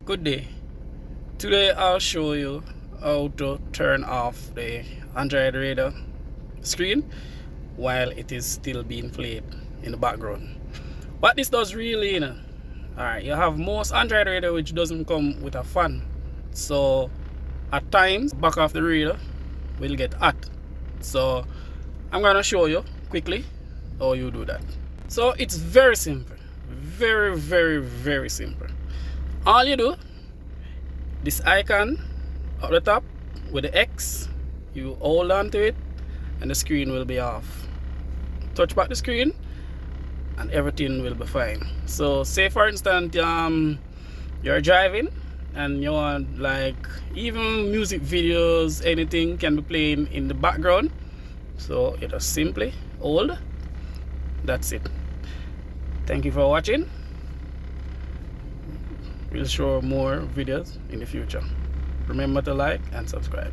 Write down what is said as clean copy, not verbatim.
Good day. Today I'll show you how to turn off the Android radar screen while it is still being played in the background. What this does really, alright, you have most Android radar which doesn't come with a fan. So at times back of the radar will get hot. So I'm gonna show you quickly how you do that. So it's very simple. Very simple. All you do, this icon up the top with the X, you hold on to it and the screen will be off. Touch back the screen and everything will be fine. So say for instance you're driving and you want, like, even music videos, anything can be playing in the background. So you just simply hold. That's it. Thank you for watching. We'll show more videos in the future. Remember to like and subscribe.